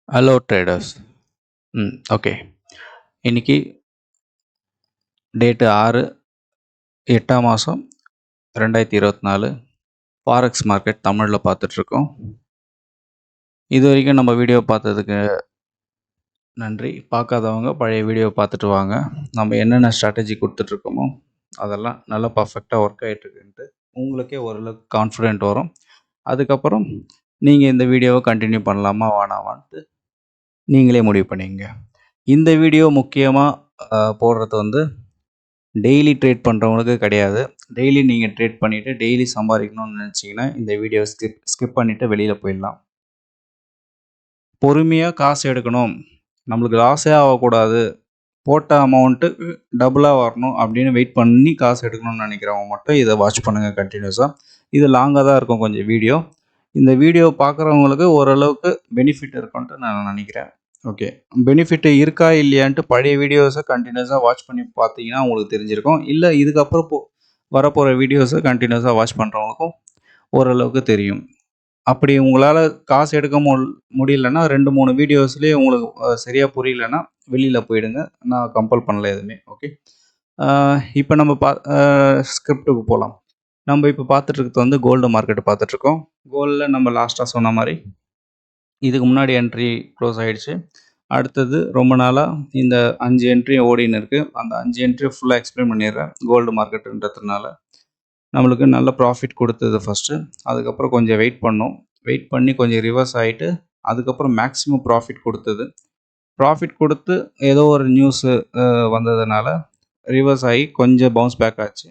Hello traders. Okay. இன்னைக்கு date 6/8 2024 forex market தமிழில் பார்த்துட்ருக்கோம். இது வரைக்கும் நம்ம வீடியோ பார்த்ததுக்கு நன்றி. பார்க்காதவங்க பழைய வீடியோ பார்த்துட்டு வாங்க. நம்ம என்னென்ன ஸ்ட்ராட்டஜி கொடுத்துட்ருக்கோமோ அதெல்லாம் நல்லா பர்ஃபெக்டாக ஒர்க் ஆகிட்டுருக்குன்ட்டு உங்களுக்கே ஓரளவுக்கு கான்ஃபிடென்ட் வரும். அதுக்கப்புறம் நீங்கள் இந்த வீடியோவை கண்டினியூ பண்ணலாமா வேணாமான்ட்டு நீங்களே முடிவு பண்ணிங்க. இந்த வீடியோ முக்கியமாக போடுறது டெய்லி ட்ரேட் பண்ணுறவங்களுக்கு கிடையாது. டெய்லி நீங்கள் ட்ரேட் பண்ணிவிட்டு டெய்லி சம்பாதிக்கணும்னு நினச்சிங்கன்னா இந்த வீடியோ ஸ்கிப் பண்ணிவிட்டு வெளியில் போயிடலாம். பொறுமையாக காசு எடுக்கணும், நம்மளுக்கு லாஸே ஆகக்கூடாது, போட்ட அமௌண்ட்டு டபுளாக வரணும் அப்படின்னு வெயிட் பண்ணி காசு எடுக்கணும்னு நினைக்கிறவங்க மட்டும் இதை வாட்ச் பண்ணுங்கள் கண்டினியூஸாக. இது லாங்காக தான் இருக்கும் கொஞ்சம் வீடியோ. இந்த வீடியோ பார்க்குறவங்களுக்கு ஓரளவுக்கு பெனிஃபிட் இருக்குன்ட்டு நான் நினைக்கிறேன். ஓகே, பெனிஃபிட் இருக்கா இல்லையான்ட்டு பழைய வீடியோஸை கண்டினியூஸாக வாட்ச் பண்ணி பார்த்தீங்கன்னா உங்களுக்கு தெரிஞ்சிருக்கும். இல்லை இதுக்கப்புறம் வரப்போகிற வீடியோஸை கண்டினியூஸாக வாட்ச் பண்ணுறவங்களுக்கும் ஓரளவுக்கு தெரியும். அப்படி உங்களால் காசு எடுக்க முடியலன்னா 2-3 வீடியோஸ்லேயே உங்களுக்கு சரியாக புரியலன்னா வெளியில் போயிடுங்க. நான் கம்பல் பண்ணல எதுவுமே. ஓகே, இப்போ நம்ம ஸ்கிரிப்டுக்கு போகலாம். நம்ம இப்போ பார்த்துட்ருக்கிறது கோல்டு மார்க்கெட்டு பார்த்துட்ருக்கோம். கோல்டில் நம்ம லாஸ்ட்டாக சொன்ன மாதிரி இதுக்கு முன்னாடி என்ட்ரி க்ளோஸ் ஆகிடுச்சு. அடுத்தது ரொம்ப நாளாக இந்த 5 என்ட்ரி ஓடின்னு இருக்குது. அந்த 5 என்ட்ரி ஃபுல்லாக எக்ஸ்பிளைன் பண்ணிடுறேன். கோல்டு மார்க்கெட்டுன்றதுனால நம்மளுக்கு நல்ல ப்ராஃபிட் கொடுத்தது ஃபஸ்ட்டு. அதுக்கப்புறம் கொஞ்சம் வெயிட் பண்ணோம். வெயிட் பண்ணி கொஞ்சம் ரிவர்ஸ் ஆகிட்டு அதுக்கப்புறம் மேக்ஸிமம் ப்ராஃபிட் கொடுத்தது. ப்ராஃபிட் கொடுத்து ஏதோ ஒரு நியூஸு வந்ததுனால ரிவர்ஸ் ஆகி கொஞ்சம் பவுன்ஸ் பேக் ஆச்சு.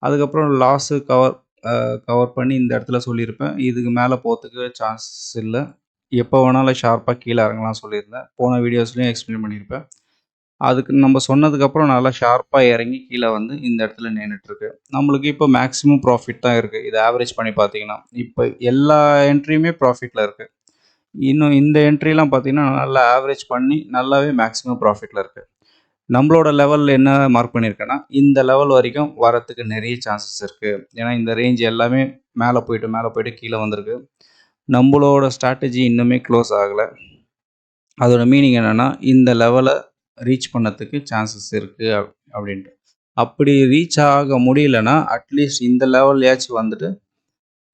அதுக்கப்புறம் லாஸு கவர் பண்ணி இந்த இடத்துல சொல்லியிருப்பேன். இதுக்கு மேலே போகிறதுக்கு சான்சஸ் இல்லை. எப்போ வேணாலும் ஷார்ப்பாக கீழே இறங்கலாம் சொல்லியிருந்தேன். போன வீடியோஸ்லேயும் எக்ஸ்பிளைன் பண்ணியிருப்பேன். அதுக்கு நம்ம சொன்னதுக்கப்புறம் நல்லா ஷார்ப்பாக இறங்கி கீழே வந்து இந்த இடத்துல நின்றுட்டுருக்கு. நம்மளுக்கு இப்போ மேக்ஸிமம் ப்ராஃபிட் தான் இருக்குது. இதை ஆவரேஜ் பண்ணி பார்த்தீங்கன்னா இப்போ எல்லா என்ட்ரியுமே ப்ராஃபிட்டில் இருக்குது. இன்னும் இந்த என்ட்ரிலாம் பார்த்தீங்கன்னா நல்லா ஆவரேஜ் பண்ணி நல்லாவே மேக்ஸிமம் ப்ராஃபிட்டில் இருக்குது. நம்மளோட லெவலில் என்ன மார்க் பண்ணியிருக்கேன்னா இந்த லெவல் வரைக்கும் வரத்துக்கு நிறைய சான்சஸ் இருக்குது. ஏன்னா இந்த ரேஞ்ச் எல்லாமே மேலே போயிட்டு கீழே வந்திருக்கு. நம்மளோட ஸ்ட்ராட்டஜி இன்னுமே க்ளோஸ் ஆகலை. அதோட மீனிங் என்னென்னா இந்த லெவலை ரீச் பண்ணத்துக்கு சான்சஸ் இருக்குது அப்படின்ட்டு. அப்படி ரீச் ஆக முடியலன்னா அட்லீஸ்ட் இந்த லெவல்லையாச்சும் வந்துட்டு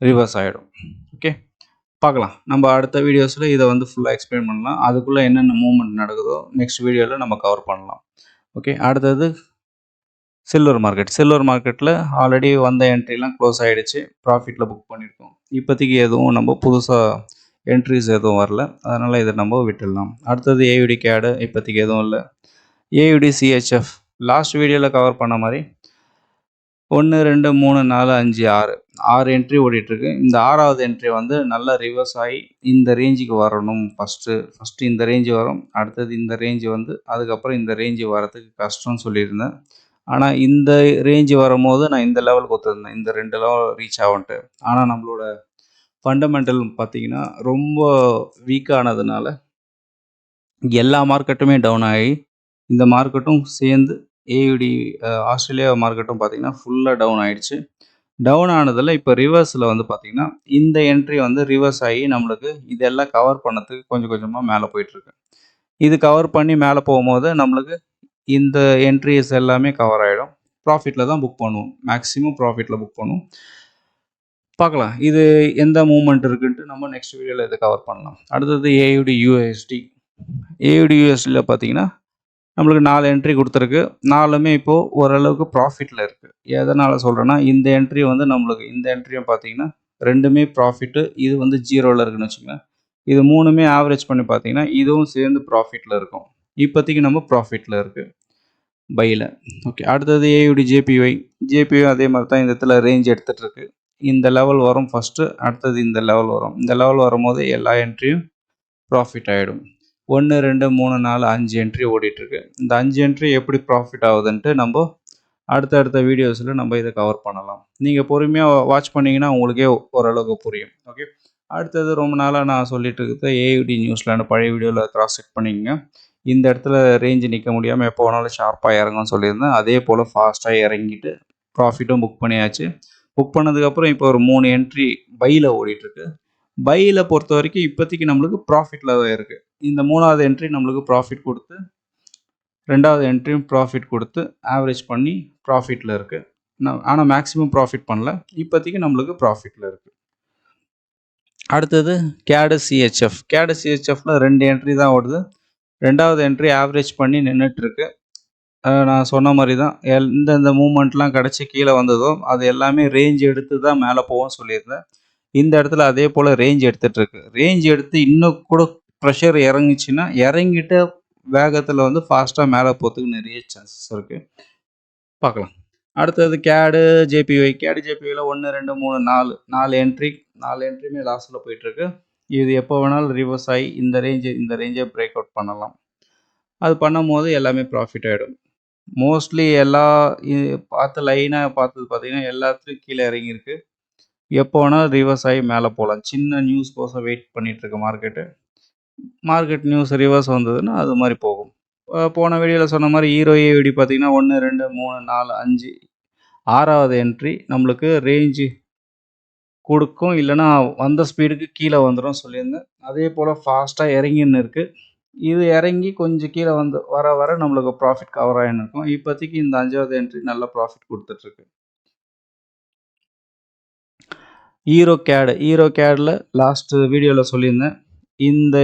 ரிவர்ஸ் ஆகிடும். ஓகே, பார்க்கலாம். நம்ம அடுத்த வீடியோஸில் இதை ஃபுல்லாக எக்ஸ்பிளைன் பண்ணலாம். அதுக்குள்ளே என்னென்ன மூவ்மெண்ட் நடக்குதோ நெக்ஸ்ட் வீடியோவில் நம்ம கவர் பண்ணலாம். ஓகே, அடுத்தது சில்வர் மார்க்கெட்டில் ஆல்ரெடி வந்த என்ட்ரிலாம் க்ளோஸ் ஆகிடுச்சு. ப்ராஃபிட்டில் புக் பண்ணியிருக்கோம். இப்போதைக்கு எதுவும் நம்ம புதுசாக என்ட்ரிஸ் எதுவும் வரல, அதனால் இதை நம்ம விட்டுடலாம். அடுத்தது ஏயுடி கேடு இப்போதைக்கு எதுவும் இல்லை. ஏயுடி சிஹெச்எஃப் லாஸ்ட் வீடியோவில் கவர் பண்ண மாதிரி 1 2 3 4 5 6 என்ட்ரி ஓடிட்டுருக்கு. இந்த 6வது என்ட்ரி நல்லா ரிவர்ஸ் ஆகி இந்த ரேஞ்சுக்கு வரணும். ஃபஸ்ட்டு இந்த ரேஞ்சு வரும், அடுத்தது இந்த ரேஞ்சு அதுக்கப்புறம் இந்த ரேஞ்சு வரத்துக்கு கஷ்டம்னு சொல்லியிருந்தேன். ஆனால் இந்த ரேஞ்சு வரும்போது நான் இந்த லெவலுக்கு ஒத்துருந்தேன், இந்த 2 லெவல் ரீச் ஆகும்ன்ட்டு. ஆனால் நம்மளோட ஃபண்டமெண்டல் பார்த்திங்கன்னா ரொம்ப வீக்கானதுனால எல்லா மார்க்கெட்டுமே டவுன் ஆகி இந்த மார்க்கெட்டும் சேர்ந்து ஏயுடி ஆஸ்திரேலியா மார்க்கெட்டும் பார்த்திங்கன்னா ஃபுல்லாக டவுன் ஆகிடுச்சு. டவுன் ஆனதில் இப்போ ரிவர்ஸில் பார்த்திங்கன்னா இந்த என்ட்ரி ரிவர்ஸ் ஆகி நம்மளுக்கு இதெல்லாம் கவர் பண்ணதுக்கு கொஞ்சம் கொஞ்சமாக மேலே போயிட்டுருக்கு. இது கவர் பண்ணி மேலே போகும்போது நம்மளுக்கு இந்த என்ட்ரிஸ் எல்லாமே கவர் ஆகிடும். ப்ராஃபிட்டில் தான் புக் பண்ணுவோம், மேக்ஸிமம் ப்ராஃபிட்டில் புக் பண்ணுவோம். பார்க்கலாம் இது எந்த மூவ்மெண்ட் இருக்குன்ட்டு நம்ம நெக்ஸ்ட் வீடியோவில் இதை கவர் பண்ணலாம். அடுத்தது ஏயுடி யூஎஸ்டி. ஏயுடி யூஎஸ்டியில் பார்த்தீங்கன்னா நம்மளுக்கு 4 என்ட்ரி கொடுத்துருக்கு. 4மே இப்போது ஓரளவுக்கு ப்ராஃபிட்டில் இருக்குது. எதனால் சொல்கிறேன்னா இந்த என்ட்ரி நம்மளுக்கு இந்த என்ட்ரியும் பார்த்தீங்கன்னா 2மே ப்ராஃபிட்டு. இது 0வில் இருக்குன்னு வச்சுக்கோங்க. இது 3மே ஆவரேஜ் பண்ணி பார்த்தீங்கன்னா இதுவும் சேர்ந்து ப்ராஃபிட்டில் இருக்கும். இப்போதைக்கு நம்ம ப்ராஃபிட்டில் இருக்குது பையில். ஓகே, அடுத்தது ஏயுடி ஜேபிஒய் அதே மாதிரி தான் இந்த இடத்துல ரேஞ்ச் எடுத்துகிட்ருக்கு. இந்த லெவல் வரும் ஃபஸ்ட்டு, அடுத்தது இந்த லெவல் வரும். இந்த லெவல் வரும்போது எல்லா என்ட்ரியும் ப்ராஃபிட் ஆகிடும். 1 2 3 4 5 என்ட்ரி ஓடிட்டுருக்கு. இந்த 5 என்ட்ரி எப்படி ப்ராஃபிட் ஆகுதுன்ட்டு நம்ம அடுத்தடுத்த வீடியோஸில் நம்ம இதை கவர் பண்ணலாம். நீங்கள் பொறுமையாக வாட்ச் பண்ணிங்கன்னா உங்களுக்கே ஓரளவுக்கு புரியும். ஓகே, அடுத்தது ரொம்ப நாளாக நான் சொல்லிட்டு இருக்கிறது ஏயுடி நியூஸ்லாண்டு பழைய வீடியோவில் கிராஸ் செக் பண்ணிக்கங்க. இந்த இடத்துல ரேஞ்சு நிற்க முடியாமல் எப்போ வேணாலும் ஷார்ப்பாக இறங்கும்னு சொல்லியிருந்தேன். அதே போல் ஃபாஸ்ட்டாக இறங்கிட்டு ப்ராஃபிட்டும் புக் பண்ணியாச்சு. புக் பண்ணதுக்கப்புறம் இப்போ ஒரு 3 என்ட்ரி பையில் ஓடிட்டுருக்கு. பையில் பொறுத்த வரைக்கும் இப்போதைக்கு நம்மளுக்கு ப்ராஃபிட்டில் தான் இருக்குது. இந்த 3வது என்ட்ரி நம்மளுக்கு ப்ராஃபிட் கொடுத்து, 2வது என்ட்ரியும் ப்ராஃபிட் கொடுத்து ஆவரேஜ் பண்ணி ப்ராஃபிட்டில் இருக்குது. ஆனால் மேக்ஸிமம் ப்ராஃபிட் பண்ணல. இப்போதைக்கு நம்மளுக்கு ப்ராஃபிட்டில் இருக்குது. அடுத்தது கேடு சிஹெச்எஃப். கேடு சிஹெச்எஃப்ல 2 என்ட்ரி தான் ஓடுது. 2வது என்ட்ரி ஆவரேஜ் பண்ணி நின்றுட்டுருக்கு. நான் சொன்ன மாதிரி தான் எந்தெந்த மூமெண்ட்லாம் கிடச்சி கீழே வந்ததோ அது எல்லாமே ரேஞ்ச் எடுத்து தான் மேலே போகும்னு சொல்லியிருந்தேன். இந்த இடத்துல அதே போல் ரேஞ்ச் எடுத்துகிட்ருக்கு. ரேஞ்ச் எடுத்து இன்னும் கூட ப்ரெஷர் இறங்குச்சுன்னா இறங்கிட்ட வேகத்தில் வந்து ஃபாஸ்ட்டாக மேலே போகிறதுக்கு நிறைய சான்சஸ் இருக்குது. பார்க்கலாம். அடுத்தது கேடு ஜேபிஒய். கேடு ஜேபிஒயில் 1 2 3 4 என்ட்ரியுமே லாஸில் போயிட்டுருக்கு. இது எப்போ வேணாலும் ரிவர்ஸ் ஆகி இந்த ரேஞ்சை பிரேக் அவுட் பண்ணலாம். அது பண்ணும்போது எல்லாமே ப்ராஃபிட் ஆகிடும். மோஸ்ட்லி எல்லா லைனாக பார்த்தது பார்த்தீங்கன்னா எல்லாத்துலேயும் கீழே இறங்கியிருக்கு. எப்போ வேணாலும் ரிவர்ஸ் ஆகி மேலே போகலாம். சின்ன நியூஸ் கோசம் வெயிட் பண்ணிகிட்ருக்கு மார்க்கெட் நியூஸ் ரிவர்ஸ் வந்ததுன்னா அது மாதிரி போகும். போன வீடியோவில் சொன்ன மாதிரி ஹீரோ ஏவிடி பார்த்தீங்கன்னா 1 2 3 4 5 6வது என்ட்ரி நம்மளுக்கு ரேஞ்சு கொடுக்கும். இல்லைனா வந்த ஸ்பீடுக்கு கீழே வந்துடும் சொல்லியிருந்தேன். அதே போல் ஃபாஸ்ட்டாக இறங்கின்னு இருக்குது. இது இறங்கி கொஞ்சம் கீழே வர நம்மளுக்கு ப்ராஃபிட் கவர் ஆகின்னு இருக்கும். இப்போதைக்கு இந்த 5வது என்ட்ரி நல்ல ப்ராஃபிட் கொடுத்துட்ருக்கு. ஹீரோ கேடில் லாஸ்ட் வீடியோவில் சொல்லியிருந்தேன். இந்த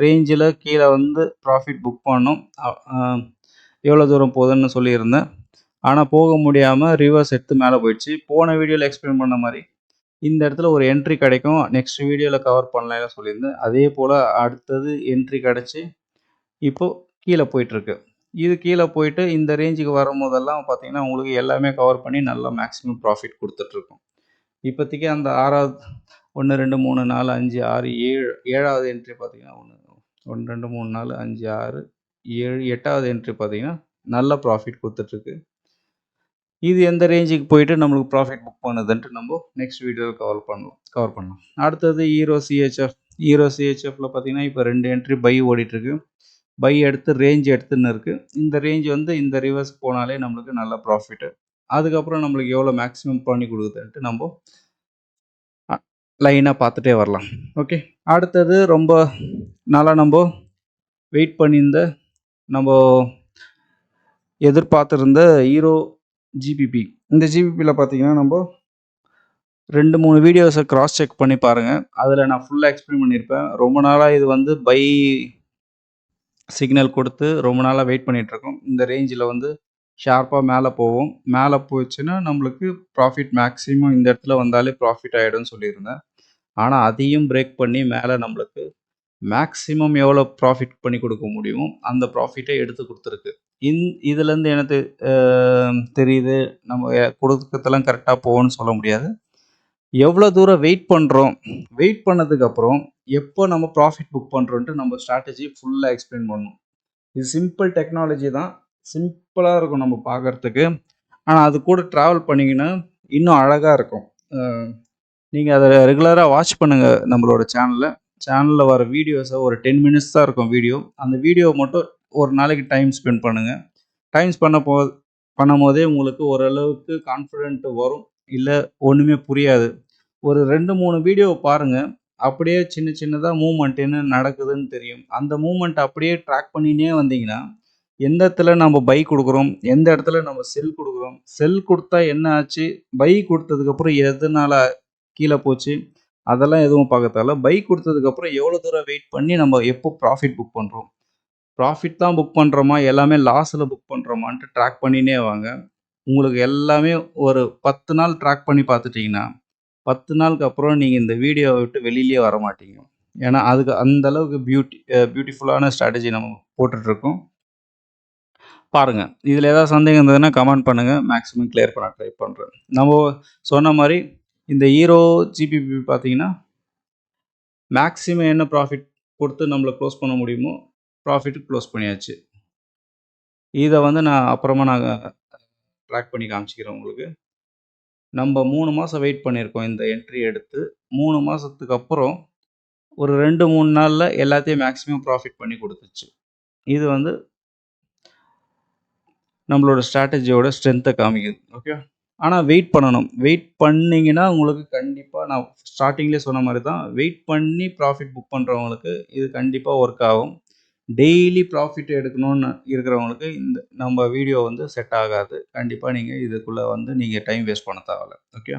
ரேஞ்சில் கீழே வந்து ப்ராஃபிட் புக் பண்ணோம். எவ்வளோ தூரம் போகுதுன்னு சொல்லியிருந்தேன். ஆனால் போக முடியாமல் ரிவர்ஸ் எடுத்து மேலே போயிடுச்சு. போன வீடியோவில் எக்ஸ்பிளைன் பண்ண மாதிரி இந்த இடத்துல ஒரு என்ட்ரி கிடைக்கும். நெக்ஸ்ட் வீடியோவில் கவர் பண்ணலாம்னு சொல்லியிருந்தேன். அதே போல் அடுத்தது என்ட்ரி கிடச்சி இப்போது கீழே போயிட்டுருக்கு. இது கீழே போயிட்டு இந்த ரேஞ்சுக்கு வரும்போதெல்லாம் பார்த்தீங்கன்னா உங்களுக்கு எல்லாமே கவர் பண்ணி நல்லா மேக்ஸிமம் ப்ராஃபிட் கொடுத்துட்ருக்கும். இப்போதைக்கு அந்த 6வது 1 2 3 4 5 6 7வது என்ட்ரி பார்த்தீங்கன்னா 1 2 3 4 5 6 7 8வது என்ட்ரி பார்த்தீங்கன்னா நல்ல ப்ராஃபிட் கொடுத்துட்ருக்கு. இது எந்த ரேஞ்சுக்கு போயிட்டு நம்மளுக்கு ப்ராஃபிட் புக் பண்ணுதுன்ட்டு நம்ம நெக்ஸ்ட் வீடியோவில் கவர் பண்ணலாம். அடுத்தது ஹீரோ சிஹெச்எஃப்ல பார்த்தீங்கன்னா இப்போ 2 என்ட்ரி பை ஓடிட்டுருக்கு. பை எடுத்து ரேஞ்ச் எடுத்துன்னு இருக்குது. இந்த ரேஞ்ச் வந்து இந்த ரிவர்ஸ் போனாலே நம்மளுக்கு நல்ல ப்ராஃபிட்டு. அதுக்கப்புறம் நம்மளுக்கு எவ்வளோ மேக்ஸிமம் பண்ணி கொடுக்குதுன்ட்டு நம்ம லைனாக பார்த்துட்டே வரலாம். ஓகே. அடுத்தது ரொம்ப நாளாக நம்ம வெயிட் பண்ணியிருந்த நம்ம எதிர்பார்த்துருந்த ஹீரோ ஜிபிபி. இந்த ஜிபிபியில் பார்த்தீங்கன்னா நம்ம 2-3 வீடியோஸை கிராஸ் செக் பண்ணி பாருங்கள். அதில் நான் ஃபுல்லாக எக்ஸ்பிளைன் பண்ணியிருப்பேன். ரொம்ப நாளாக இது வந்து பை சிக்னல் கொடுத்து ரொம்ப நாளாக வெயிட் பண்ணிகிட்ருக்கோம். இந்த ரேஞ்சில் வந்து ஷார்ப்பாக மேலே போவோம். மேலே போச்சுன்னா நம்மளுக்கு ப்ராஃபிட் மேக்ஸிமம் இந்த இடத்துல வந்தாலே ப்ராஃபிட் ஆகிடும்னு சொல்லியிருந்தேன். ஆனால் அதையும் பிரேக் பண்ணி மேலே நம்மளுக்கு மேக்ஸிமம் எவ்வளோ ப்ராஃபிட் பண்ணி கொடுக்க முடியுமோ அந்த ப்ராஃபிட்டை எடுத்து கொடுத்துருக்கு. இதுலேருந்து எனக்கு தெரியுது நம்ம கொடுக்கறதெல்லாம் கரெக்டாக போகும்னு சொல்ல முடியாது. எவ்வளோ தூரம் வெயிட் பண்ணுறோம், வெயிட் பண்ணதுக்கப்புறம் எப்போ நம்ம ப்ராஃபிட் புக் பண்ணுறோன்ட்டு நம்ம ஸ்ட்ராட்டஜி ஃபுல்லாக எக்ஸ்பிளைன் பண்ணணும். இது சிம்பிள் டெக்னாலஜி தான். சிம்பிளாக இருக்கும் நம்ம பார்க்குறதுக்கு. ஆனால் அது கூட ட்ராவல் பண்ணிங்கன்னா இன்னும் அழகாக இருக்கும். நீங்கள் அதை ரெகுலராக வாட்ச் பண்ணுங்கள். நம்மளோட சேனலில் வர வீடியோஸை ஒரு 10 மினிட்ஸ் தான் இருக்கும் வீடியோ. அந்த வீடியோ மட்டும் ஒரு நாளைக்கு டைம் ஸ்பெண்ட் பண்ணுங்கள். டைம் பண்ணும்போதே உங்களுக்கு ஓரளவுக்கு கான்ஃபிடென்ட் வரும். இல்லை ஒன்றுமே புரியாது. ஒரு 2-3 வீடியோ பாருங்கள். அப்படியே சின்னதாக மூமெண்ட் என்ன நடக்குதுன்னு தெரியும். அந்த மூமெண்ட் அப்படியே ட்ராக் பண்ணினே வந்தீங்கன்னா எந்த இடத்துல நம்ம பை கொடுக்குறோம், எந்த இடத்துல நம்ம செல் கொடுக்குறோம், செல் கொடுத்தா என்ன ஆச்சு, பை கொடுத்ததுக்கப்புறம் எதனால கீழே போச்சு, அதெல்லாம் எதுவும் பார்க்க தேவையில்ல. பை கொடுத்ததுக்கப்புறம் எவ்வளோ தூரம் வெயிட் பண்ணி நம்ம எப்போ ப்ராஃபிட் புக் பண்ணுறோம், ப்ராஃபிட் தான் புக் பண்ணுறோமா எல்லாமே லாஸில் புக் பண்ணுறோமான்ட்டு ட்ராக் பண்ணினே வாங்க. உங்களுக்கு எல்லாமே ஒரு 10 நாள் ட்ராக் பண்ணி பார்த்துட்டிங்கன்னா 10 நாளுக்கு அப்புறம் நீங்கள் இந்த வீடியோவை விட்டு வெளியிலே வர மாட்டீங்க. ஏன்னா அதுக்கு அந்தளவுக்கு பியூட்டிஃபுல்லான ஸ்ட்ராட்டஜி நம்ம போட்டுட்ருக்கோம். பாருங்கள். இதில் ஏதாவது சந்தேகம் இருந்ததுன்னா கமெண்ட் பண்ணுங்கள். மேக்ஸிமம் கிளியர் பண்ண ட்ரை பண்ணுறேன். நம்ம சொன்ன மாதிரி இந்த ஹீரோ ஜிபிபி பார்த்தீங்கன்னா மேக்ஸிமம் என்ன ப்ராஃபிட் கொடுத்து நம்மளை க்ளோஸ் பண்ண முடியுமோ ப்ராஃபிட்டு க்ளோஸ் பண்ணியாச்சு. இதை வந்து நான் அப்புறமா ட்ராக் பண்ணி காமிச்சிக்கிறேன் உங்களுக்கு. நம்ம 3 மாதம் வெயிட் பண்ணியிருக்கோம் இந்த என்ட்ரி எடுத்து. 3 மாதத்துக்கு அப்புறம் ஒரு 2-3 நாளில் எல்லாத்தையும் மேக்ஸிமம் ப்ராஃபிட் பண்ணி கொடுத்துச்சு. இது வந்து நம்மளோட ஸ்ட்ராட்டஜியோட ஸ்ட்ரென்த்தை காமிக்குது. ஓகே. ஆனா வெயிட் பண்ணணும். வெயிட் பண்ணீங்கன்னா, உங்களுக்கு கண்டிப்பா நான் ஸ்டார்ட்டிங்லயே சொன்ன மாரி தான். வெயிட் பண்ணி ப்ராஃபிட் புக் பண்றவங்களுக்கு இது கண்டிப்பா ஒர்க் ஆகும். டெய்லி ப்ராஃபிட் எடுக்கணும்னு இருக்கிறவங்களுக்கு இந்த நம்ம வீடியோ வந்து செட் ஆகாது. கண்டிப்பா நீங்க இதுக்குள்ள வந்து நீங்க டைம் வேஸ்ட் பண்ண தேவையில்ல. ஓகே.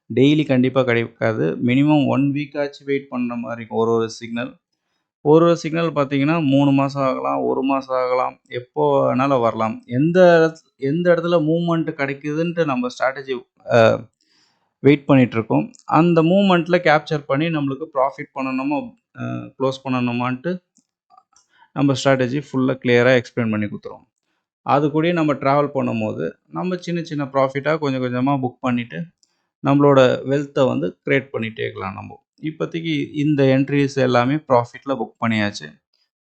டெய்லி கண்டிப்பா கிடைக்காது. மினிமம் 1 வீக் ஆச்சு வெயிட் பண்ற மாரி இருக்கும். ஒரு ஒரு சிக்னல். ஒரு ஒரு சிக்னல் பார்த்தீங்கன்னா 3 மாசம் ஆகலாம், 1 மாசம் ஆகலாம். எப்போ வேணாலும் வரலாம். எந்த இடத்துல மூவ்மெண்ட் கிடைக்குதுன்ட்டு நம்ம ஸ்ட்ராட்டஜி அ வெயிட் பண்ணிட்டுருக்கோம். அந்த மூவ்மெண்ட்ல கேப்சர் பண்ணி நம்மளுக்கு ப்ராஃபிட் பண்ணணுமா, க்ளோஸ் பண்ணணுமான்ட்டு நம்ம ஸ்ட்ராட்டஜி ஃபுல்லா கிளியரா எக்ஸ்பிளைன் பண்ணி குடுத்துருவோம். அது கூடயே நம்ம ட்ராவல் பண்ணும்போது, நம்ம சின்ன சின்ன ப்ராஃபிட்டா கொஞ்சம் கொஞ்சமா புக் பண்ணிட்டு, நம்மளோட வெல்த்த வந்து கிரியேட் பண்ணிட்டே இருக்கலாம் நம்போ. இப்போதைக்கு இந்த என்ட்ரீஸ் எல்லாமே ப்ராஃபிட்ல புக் பண்ணியாச்சு.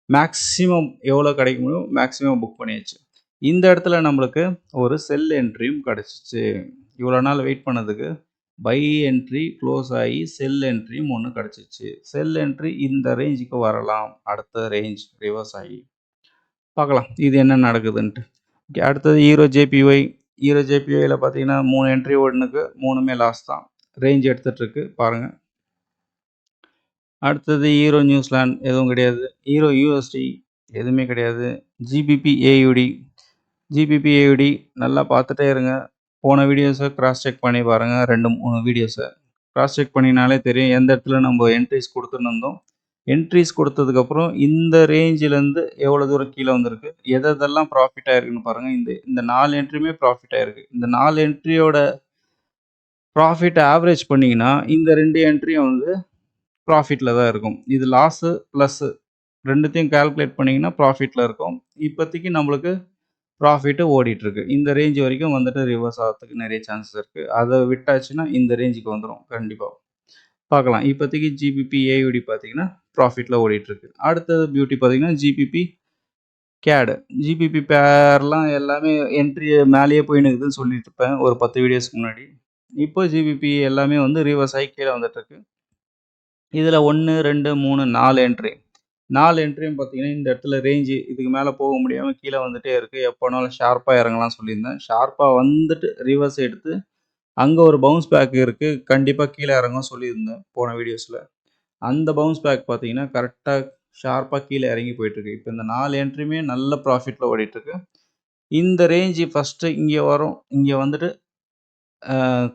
மேக்ஸிமம் எவ்வளோ கிடைக்க முடியும், மேக்ஸிமம் புக் பண்ணியாச்சு. இந்த இடத்துல நம்மளுக்கு ஒரு செல் என்ட்ரியும் கிடைச்சிச்சு. இவ்வளோ நாள் வெயிட் பண்ணதுக்கு பை என்ட்ரி க்ளோஸ் ஆகி செல் என்ட்ரியும் ஒன்று கிடச்சிச்சு. செல் என்ட்ரி இந்த ரேஞ்சுக்கு வரலாம். அடுத்த ரேஞ்ச் ரிவர்ஸ் ஆகி பார்க்கலாம் இது என்ன நடக்குதுன்ட்டு. ஓகே, அடுத்தது ஹீரோ ஜேபிஒய். ஹீரோ ஜேபிஒய்ல பார்த்தீங்கன்னா 3 என்ட்ரி ஓடுனுக்கு 3மே லாஸ் தான். ரேஞ்ச் எடுத்துகிட்ருக்கு பாருங்கள். அடுத்தது ஹீரோ நியூசிலாந்து எதுவும் கிடையாது. ஹீரோ யூஎஸ்டி எதுவுமே கிடையாது. ஜிபிபி ஏயுடி. ஜிபிபி ஏயுடி நல்லா பார்த்துட்டே இருங்க. போன வீடியோஸை கிராஸ் செக் பண்ணி பாருங்கள். 2, 3 வீடியோஸை கிராஸ் செக் பண்ணினாலே தெரியும் எந்த இடத்துல நம்ம என்ட்ரிஸ் கொடுத்துருந்தோம். என்ட்ரிஸ் கொடுத்ததுக்கப்புறம் இந்த ரேஞ்சிலேருந்து எவ்வளோ தூரம் கீழே வந்திருக்கு, எதெல்லாம் ப்ராஃபிட் ஆயிருக்குன்னு பாருங்கள். இந்த 4 என்ட்ரியுமே ப்ராஃபிட் ஆயிருக்கு. இந்த 4 என்ட்ரியோட ப்ராஃபிட் ஆவரேஜ் பண்ணிங்கன்னா இந்த 2 என்ட்ரியும் வந்து ப்ராஃபிட்டில் தான் இருக்கும். இது லாஸு ப்ளஸ்ஸு 2த்தையும் கால்குலேட் பண்ணிங்கன்னா ப்ராஃபிட்டில் இருக்கும். இப்போதைக்கு நம்மளுக்கு ப்ராஃபிட்டு ஓடிட்டுருக்கு. இந்த ரேஞ்ச் வரைக்கும் வந்துட்டு ரிவர்ஸ் ஆகிறதுக்கு நிறைய சான்சஸ் இருக்குது. அதை விட்டாச்சுன்னா இந்த ரேஞ்சுக்கு வந்துடும் கண்டிப்பாக. பார்க்கலாம். இப்போதைக்கு ஜிபிபி ஏயுடி பார்த்தீங்கன்னா ப்ராஃபிட்டில் ஓடிட்டுருக்கு. அடுத்தது பியூட்டி பார்த்தீங்கன்னா ஜிபிபி கேடு. ஜிபிபி பேர்லாம் எல்லாமே என்ட்ரி மேலேயே போயின்னு இருக்குதுன்னு சொல்லிட்டு இருப்பேன் ஒரு 10 வீடியோஸ்க்கு முன்னாடி. இப்போ ஜிபிபி எல்லாமே வந்து ரிவர்ஸ் ஆகி கீழே வந்துட்டுருக்கு. இதில் 1, 2, 3, 4 என்ட்ரி. 4 என்ட்ரியும் பார்த்தீங்கன்னா இந்த இடத்துல ரேஞ்சு இதுக்கு மேலே போக முடியாமல் கீழே வந்துட்டே இருக்குது. எப்போனாலும் ஷார்ப்பாக இறங்கலாம் சொல்லியிருந்தேன். ஷார்ப்பாக வந்துட்டு ரிவர்ஸ் எடுத்து அங்கே ஒரு பவுன்ஸ் பேக் இருக்குது. கண்டிப்பாக கீழே இறங்கும் சொல்லியிருந்தேன் போன வீடியோஸில். அந்த பவுன்ஸ் பேக் பார்த்தீங்கன்னா கரெக்டாக ஷார்ப்பாக கீழே இறங்கி போயிட்டுருக்கு. இப்போ இந்த 4 என்ட்ரியுமே நல்ல ப்ராஃபிட்டில் ஓடிட்டுருக்கு. இந்த ரேஞ்சு ஃபஸ்ட்டு இங்கே வரும். இங்கே வந்துட்டு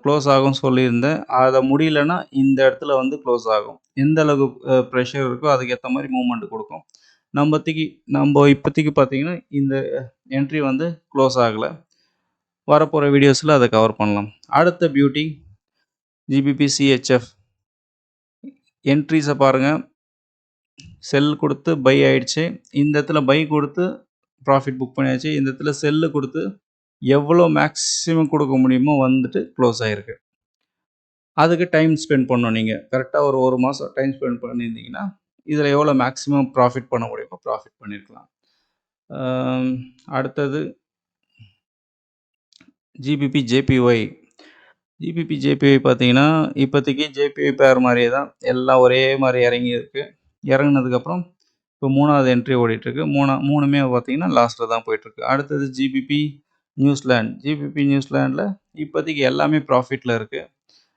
க்ளோஸ் ஆகும்னு சொல்லியிருந்தேன். அதை முடியலன்னா இந்த இடத்துல வந்து க்ளோஸ் ஆகும். எந்த அளவுக்கு ப்ரெஷர் இருக்கோ அதுக்கேற்ற மாதிரி மூவ்மெண்ட் கொடுக்கும். நம்ம இப்போதைக்கு பார்த்தீங்கன்னா இந்த என்ட்ரி வந்து க்ளோஸ் ஆகலை. வரப்போகிற வீடியோஸில் அதை கவர் பண்ணலாம். அடுத்த பியூட்டி ஜிபிபி சிஹெச்எஃப். என்ட்ரிஸை பாருங்கள். செல் கொடுத்து பை ஆயிடுச்சு. இந்த இடத்துல பை கொடுத்து ப்ராஃபிட் புக் பண்ணியாச்சு. இந்த இடத்துல செல்லு கொடுத்து எவ்வளோ மேக்ஸிமம் கொடுக்க முடியுமோ வந்துட்டு க்ளோஸ் ஆகிருக்கு. அதுக்கு டைம் ஸ்பெண்ட் பண்ணணும். நீங்கள் கரெக்டாக ஒரு மாதம் டைம் ஸ்பெண்ட் பண்ணியிருந்தீங்கன்னா இதில் எவ்வளோ மேக்ஸிமம் ப்ராஃபிட் பண்ண முடியுமோ ப்ராஃபிட் பண்ணியிருக்கலாம். அடுத்தது ஜிபிபி ஜேபிஒய். ஜிபிபி ஜேபிஒய் பார்த்தீங்கன்னா இப்போதைக்கு ஜேபிஒய் பேர் மாதிரியே தான் எல்லாம் ஒரே மாதிரி இறங்கியிருக்கு. இறங்குனதுக்கப்புறம் இப்போ 3வது என்ட்ரி ஓடிட்டுருக்கு. மூணுமே பார்த்தீங்கன்னா லாஸ்ட்டில் தான் போயிட்டுருக்கு. அடுத்தது ஜிபிபி நியூசிலாந்து. ஜிபிபி நியூசிலாண்டில் இப்போதைக்கு எல்லாமே ப்ராஃபிட்டில் இருக்குது.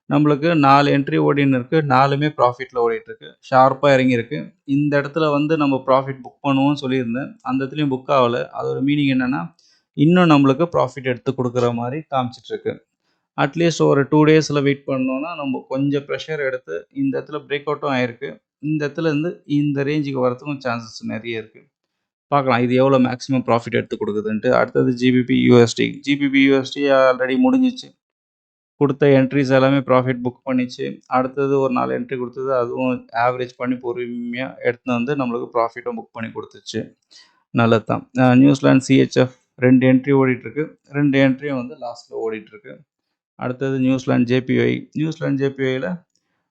நம்மளுக்கு 4 என்ட்ரி ஓடின்னு இருக்குது. 4மே ப்ராஃபிட்டில் ஓடிட்டுருக்கு. ஷார்ப்பாக இறங்கியிருக்கு. இந்த இடத்துல வந்து நம்ம ப்ராஃபிட் புக் பண்ணுவோம்னு சொல்லியிருந்தேன். அந்த இடத்துலையும் புக் ஆகலை. அதோட மீனிங் என்னென்னா இன்னும் நம்மளுக்கு ப்ராஃபிட் எடுத்து கொடுக்குற மாதிரி காமிச்சிட்ருக்கு. அட்லீஸ்ட் ஒரு 2 டேஸில் வெயிட் பண்ணோன்னா நம்ம கொஞ்சம் ப்ரெஷர் எடுத்து இந்த இடத்துல பிரேக் அவுட்டும் ஆகிருக்கு. இந்த இடத்துலேருந்து இந்த ரேஞ்சுக்கு வரதுக்கும் சான்சஸ் நிறைய இருக்குது. பார்க்கலாம் இது எவ்வளோ மேக்ஸிமம் ப்ராஃபிட் எடுத்து கொடுக்குதுன்ட்டு. அடுத்தது GBP USD. GBP USD already முடிஞ்சிச்சு. கொடுத்த என்ட்ரிஸ் எல்லாமே ப்ராஃபிட் புக் பண்ணிச்சு. அடுத்தது ஒரு 4 என்ட்ரி கொடுத்தது. அதுவும் ஆவரேஜ் பண்ணி பொறுமையாக எடுத்துன்னு வந்து நம்மளுக்கு ப்ராஃபிட்டும் புக் பண்ணி கொடுத்துச்சு. நல்லது தான். நியூசிலாந்து சிஹெச்எஃப் 2 என்ட்ரி ஓடிட்டுருக்கு. 2 என்ட்ரியும் வந்து லாஸ்ட்டில் ஓடிட்டுருக்கு. அடுத்தது நியூசிலாந்து ஜேபிஒய். நியூசிலாந்து ஜேபிஒயில்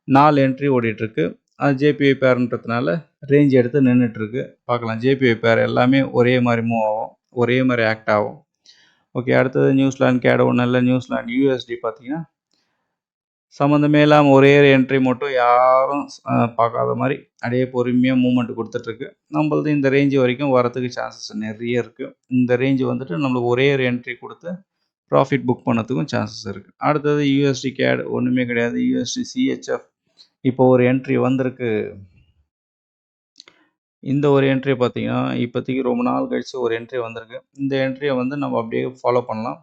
4 என்ட்ரி ஓடிட்டுருக்கு. அது ஜேபிஒய் பேர்ன்றதுனால ரேஞ்ச் எடுத்து நின்றுட்டுருக்கு. பார்க்கலாம் ஜேபிஒய் பேர் எல்லாமே ஒரே மாதிரி மூவ் ஆகும், ஒரே மாதிரி ஆக்ட் ஆகும். ஓகே, அடுத்தது நியூசிலாந்து கேட் ஒன்றும் இல்லை. நியூசிலாந்து யூஎஸ்டி பார்த்தீங்கன்னா சம்மந்தமே இல்லாமல் ஒரே என்ட்ரி மட்டும் யாரும் பார்க்காத மாதிரி அப்படியே பொறுமையாக மூவ்மெண்ட் கொடுத்துட்ருக்கு. நம்மளது இந்த ரேஞ்சு வரைக்கும் வரத்துக்கு சான்சஸ் நிறைய இருக்குது. இந்த ரேஞ்சு வந்துட்டு நம்மளுக்கு ஒரே ஒரு என்ட்ரி கொடுத்து ப்ராஃபிட் புக் பண்ணதுக்கும் சான்சஸ் இருக்குது. அடுத்தது யூஎஸ்டி கேட் ஒன்றுமே கிடையாது. யூஎஸ்டி சிஹெச்எஃப் இப்போ ஒரு என்ட்ரி வந்திருக்கு. இந்த ஒரு என்ட்ரி பார்த்தீங்கன்னா இப்போதைக்கு ரொம்ப நாள் கழிச்சு ஒரு என்ட்ரி வந்திருக்கு. இந்த என்ட்ரியை வந்து நம்ம அப்படியே ஃபாலோ பண்ணலாம்.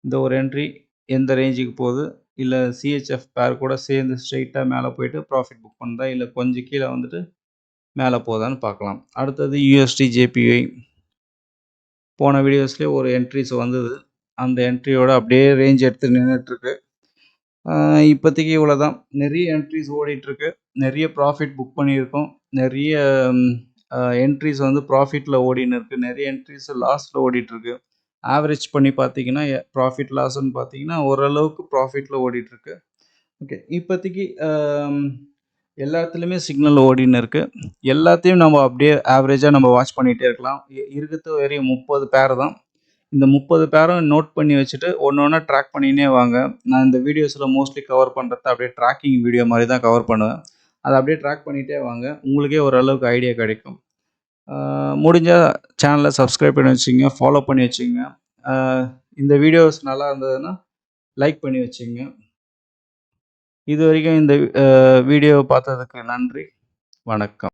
இந்த ஒரு என்ட்ரி எந்த ரேஞ்சுக்கு போகுது, இல்லை சிஹெச்எஃப் பேர் கூட சேர்ந்து ஸ்ட்ரெயிட்டாக மேலே போயிட்டு ப்ராஃபிட் புக் பண்ணுறா, இல்லை கொஞ்சம் கீழே வந்துட்டு மேலே போகுதான்னு பார்க்கலாம். அடுத்தது யூஎஸ்டி ஜேபிஐ போன வீடியோஸ்லேயே ஒரு என்ட்ரிஸ் வந்தது. அந்த என்ட்ரியோட அப்படியே ரேஞ்ச் எடுத்து நின்றுட்டுருக்கு. இப்போதைக்கு இவ்வளோ தான். நிறைய என்ட்ரிஸ் ஓடிட்டுருக்கு. நிறைய ப்ராஃபிட் புக் பண்ணியிருக்கோம். நிறைய என்ட்ரிஸ் வந்து ப்ராஃபிட்டில் ஓடின்னு இருக்குது. நிறைய என்ட்ரிஸ் லாஸில் ஓடிட்டுருக்கு. ஆவரேஜ் பண்ணி பார்த்தீங்கன்னா ப்ராஃபிட் லாஸ்ன்னு பார்த்தீங்கன்னா ஓரளவுக்கு ப்ராஃபிட்டில் ஓடிட்டுருக்கு. ஓகே, இப்போதைக்கு எல்லாத்துலேயுமே சிக்னல் ஓடின்னு இருக்குது. எல்லாத்தையும் நம்ம அப்படியே ஆவரேஜாக நம்ம வாட்ச் பண்ணிகிட்டே இருக்கலாம். இருக்கிறது வெறும் 30 பேர் தான். இந்த 30 பேரும் நோட் பண்ணி வச்சுட்டு ஒன்று ஒன்றா ட்ராக் பண்ணினே வாங்க. நான் இந்த வீடியோஸில் மோஸ்ட்லி கவர் பண்ணுறது அப்படியே ட்ராக்கிங் வீடியோ மாதிரி தான் கவர் பண்ணுவேன். அதை அப்படியே ட்ராக் பண்ணிகிட்டே வாங்க. உங்களுக்கே ஓரளவுக்கு ஐடியா கிடைக்கும். முடிஞ்சால் சேனலை சப்ஸ்கிரைப் பண்ணி வச்சுங்க, ஃபாலோ பண்ணி வச்சுங்க. இந்த வீடியோஸ் நல்லா இருந்ததுன்னா லைக் பண்ணி வச்சுங்க. இது வரைக்கும் இந்த வீடியோவை பார்த்ததுக்கு நன்றி. வணக்கம்.